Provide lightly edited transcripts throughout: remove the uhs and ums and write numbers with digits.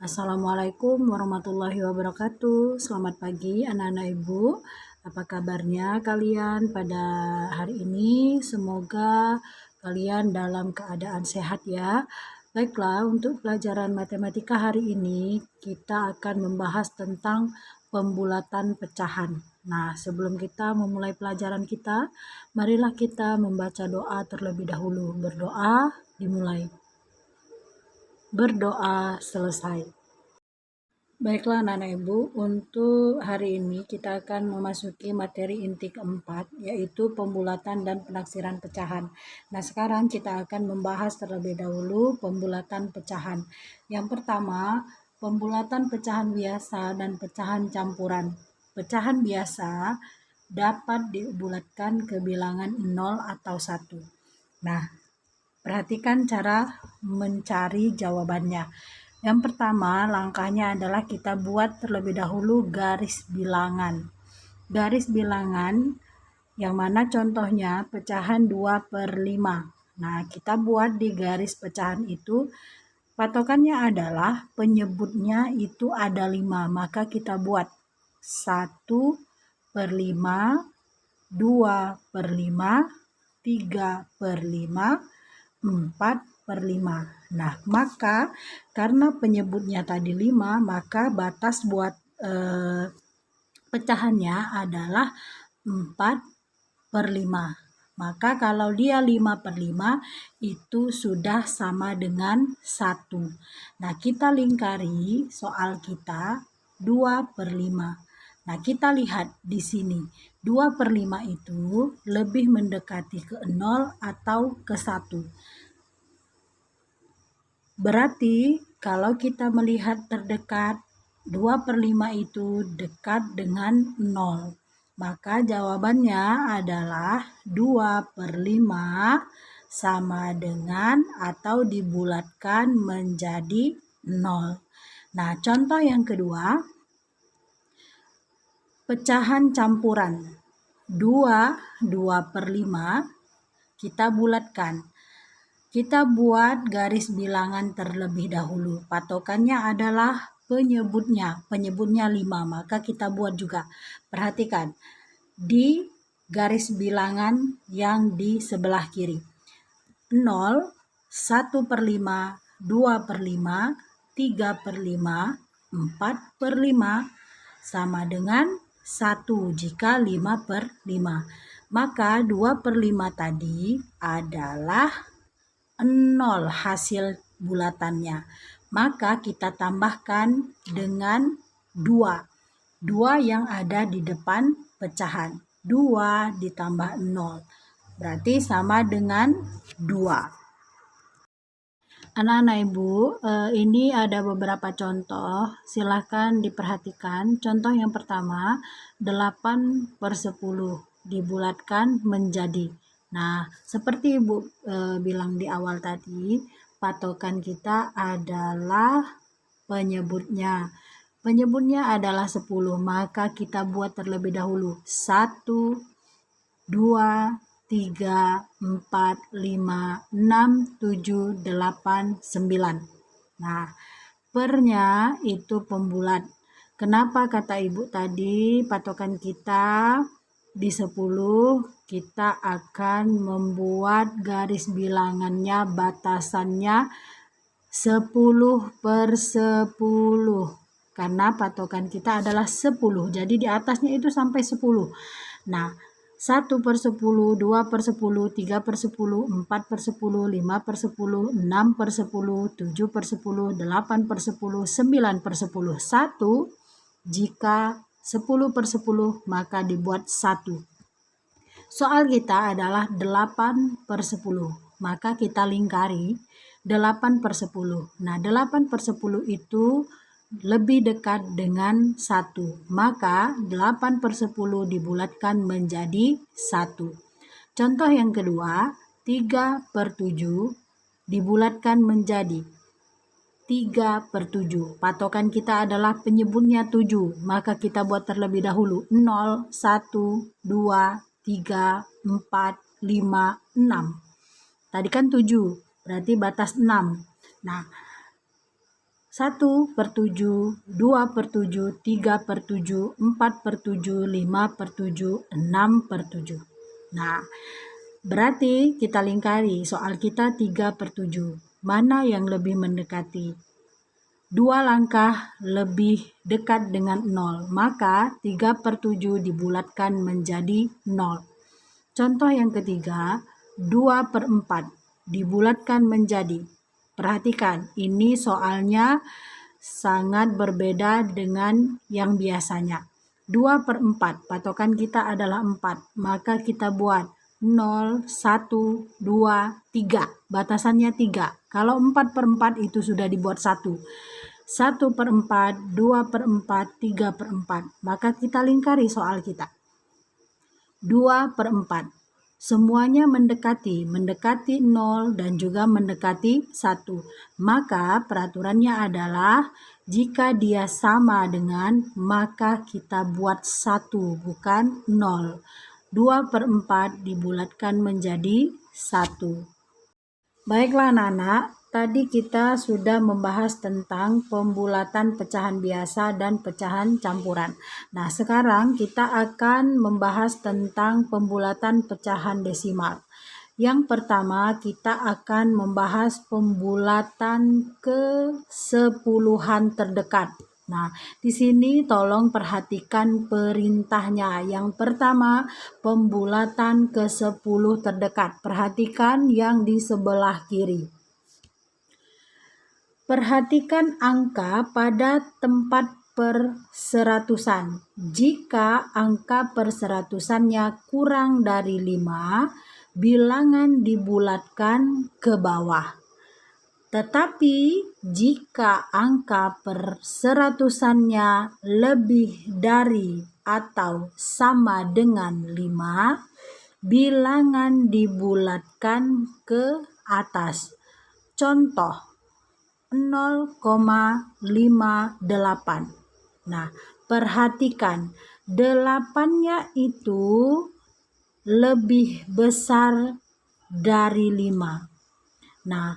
Assalamualaikum warahmatullahi wabarakatuh. Selamat pagi anak-anak ibu. Apa kabarnya kalian pada hari ini? Semoga kalian dalam keadaan sehat ya. Baiklah, untuk pelajaran matematika hari ini kita akan membahas tentang pembulatan pecahan. Nah, sebelum kita memulai pelajaran kita, marilah kita membaca doa terlebih dahulu. Berdoa dimulai. Berdoa selesai. Baiklah anak-anak ibu, untuk hari ini kita akan memasuki materi inti keempat, yaitu pembulatan dan penaksiran pecahan. Nah, sekarang kita akan membahas terlebih dahulu pembulatan pecahan. Yang pertama, pembulatan pecahan biasa dan pecahan campuran. Pecahan biasa dapat dibulatkan ke bilangan 0 atau 1. Nah, perhatikan cara mencari jawabannya. Yang pertama, langkahnya adalah kita buat terlebih dahulu garis bilangan. Garis bilangan yang mana contohnya pecahan 2/5. Nah, kita buat di garis pecahan itu, patokannya adalah penyebutnya itu ada 5. Maka kita buat 1/5, 2/5, 3/5, 4/5. Nah, maka karena penyebutnya tadi 5, maka batas buat pecahannya adalah 4/5. Maka kalau dia 5/5 itu sudah sama dengan 1. Nah, kita lingkari soal kita 2/5. Nah, kita lihat di sini 2/5 itu lebih mendekati ke 0 atau ke 1. Berarti kalau kita melihat terdekat, 2/5 itu dekat dengan 0. Maka jawabannya adalah 2/5 sama dengan atau dibulatkan menjadi 0. Nah, contoh yang kedua, pecahan campuran. 2/5 kita bulatkan. Kita buat garis bilangan terlebih dahulu. Patokannya adalah penyebutnya. Penyebutnya 5, maka kita buat juga. Perhatikan, di garis bilangan yang di sebelah kiri. 0, 1/5, 2/5, 3/5, 4/5, sama dengan 1 jika 5/5. Maka 2/5 tadi adalah 0 hasil bulatannya. Maka kita tambahkan dengan 2. 2 yang ada di depan pecahan. 2 ditambah 0. Berarti sama dengan 2. Anak-anak ibu, ini ada beberapa contoh. Silahkan diperhatikan. Contoh yang pertama, 8/10 dibulatkan menjadi. Nah, seperti Ibu bilang di awal tadi, patokan kita adalah penyebutnya. Penyebutnya adalah 10, maka kita buat terlebih dahulu 1, 2, 3, 4, 5, 6, 7, 8, 9. Nah, pernya itu pembulat. Kenapa kata Ibu tadi patokan kita di 10, kita akan membuat garis bilangannya, batasannya 10/10. Karena patokan kita adalah 10. Jadi di atasnya itu sampai 10. Nah, 1/10, 2/10, 3/10, 4/10, 5/10, 6/10, 7/10, 8/10, 9/10. 1 jika 10/10 maka dibuat 1. Soal kita adalah 8/10. Maka kita lingkari 8/10. Nah, 8/10 itu lebih dekat dengan 1. Maka 8/10 dibulatkan menjadi 1. Contoh yang kedua, 3/7 dibulatkan menjadi 3/7. Patokan kita adalah penyebutnya 7. Maka kita buat terlebih dahulu 0, 1, 2, 3, 4, 5, 6. Tadi kan 7, berarti batas 6. Nah, 1/7, 2/7, 3/7, 4/7, 5/7, 6/7. Nah, berarti kita lingkari soal kita 3/7. Mana yang lebih mendekati? 2 langkah lebih dekat dengan 0, maka 3/7 dibulatkan menjadi 0. Contoh yang ketiga, 2/4 dibulatkan menjadi. Perhatikan, ini soalnya sangat berbeda dengan yang biasanya. 2/4, patokan kita adalah 4, maka kita buat 0, 1, 2, 3. Batasannya 3. Kalau 4/4 itu sudah dibuat 1. 1/4, 2/4, 3/4. Maka kita lingkari soal kita. 2/4. Semuanya mendekati 0 dan juga mendekati 1. Maka peraturannya adalah jika dia sama dengan, maka kita buat 1 bukan 0. 2/4 dibulatkan menjadi 1. Baiklah anak-anak, tadi kita sudah membahas tentang pembulatan pecahan biasa dan pecahan campuran. Nah, sekarang kita akan membahas tentang pembulatan pecahan desimal. Yang pertama, kita akan membahas pembulatan ke-10-an terdekat. Nah, di sini tolong perhatikan perintahnya. Yang pertama, pembulatan ke-10 terdekat. Perhatikan yang di sebelah kiri. Perhatikan angka pada tempat perseratusan. Jika angka perseratusannya kurang dari 5, bilangan dibulatkan ke bawah. Tetapi jika angka perseratusannya lebih dari atau sama dengan 5, bilangan dibulatkan ke atas. Contoh 0,58. Nah, perhatikan 8-nya itu lebih besar dari 5. Nah,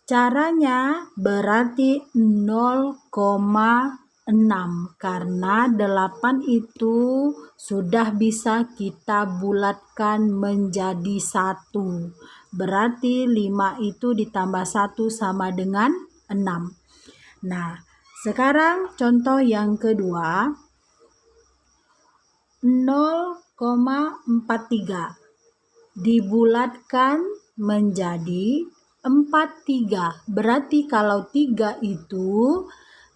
caranya berarti 0,6 karena 8 itu sudah bisa kita bulatkan menjadi 1. Berarti 5 itu ditambah 1 sama dengan 6. Nah, sekarang contoh yang kedua, 0,43 dibulatkan menjadi 43. Berarti kalau 3 itu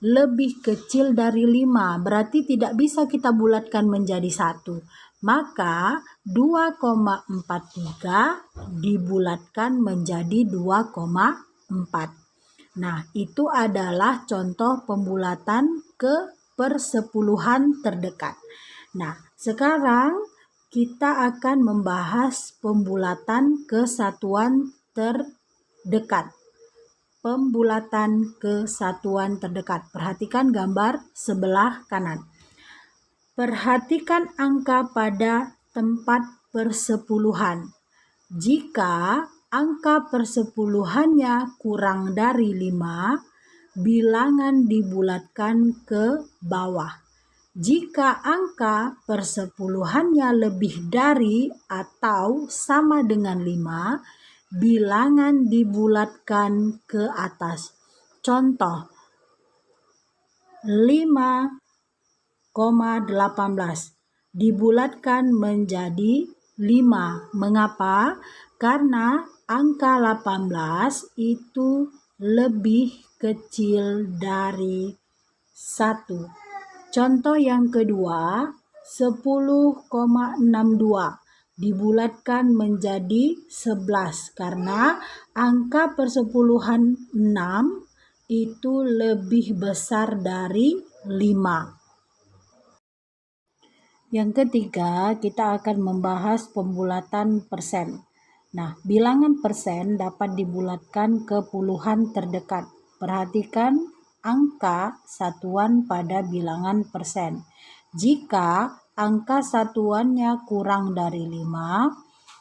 lebih kecil dari 5, berarti tidak bisa kita bulatkan menjadi 1. Maka 2,43 dibulatkan menjadi 2,4. Nah, itu adalah contoh pembulatan ke persepuluhan terdekat. Nah, sekarang kita akan membahas pembulatan ke satuan terdekat. Pembulatan ke satuan terdekat. Perhatikan gambar sebelah kanan. Perhatikan angka pada tempat persepuluhan. Jika angka persepuluhannya kurang dari 5, bilangan dibulatkan ke bawah. Jika angka persepuluhannya lebih dari atau sama dengan 5, bilangan dibulatkan ke atas. Contoh 5,18 dibulatkan menjadi 5. Mengapa? Karena angka 18 itu lebih kecil dari 1. Contoh yang kedua, 10,62 dibulatkan menjadi 11 karena angka persepuluhan 6 itu lebih besar dari 5. Yang ketiga, kita akan membahas pembulatan persen. Nah, bilangan persen dapat dibulatkan ke puluhan terdekat. Perhatikan angka satuan pada bilangan persen. Jika angka satuannya kurang dari 5,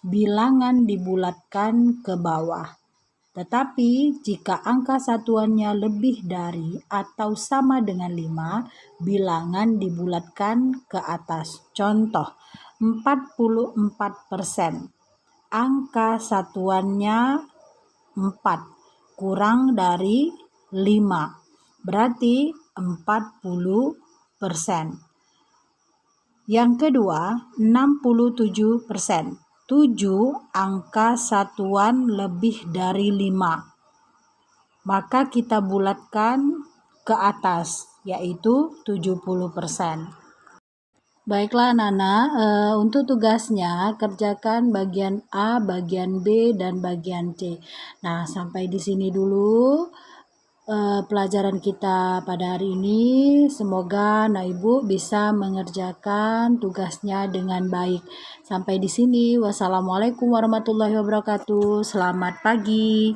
bilangan dibulatkan ke bawah. Tetapi jika angka satuannya lebih dari atau sama dengan 5, bilangan dibulatkan ke atas. Contoh, 44%. Angka satuannya 4 kurang dari 5, berarti 40%. Yang kedua, 67%. 7 angka satuan lebih dari 5. Maka kita bulatkan ke atas, yaitu 70%. Baiklah Nana, untuk tugasnya kerjakan bagian A, bagian B, dan bagian C. Nah, sampai di sini dulu pelajaran kita pada hari ini. Semoga Nak Ibu bisa mengerjakan tugasnya dengan baik. Sampai di sini. Wassalamualaikum warahmatullahi wabarakatuh. Selamat pagi.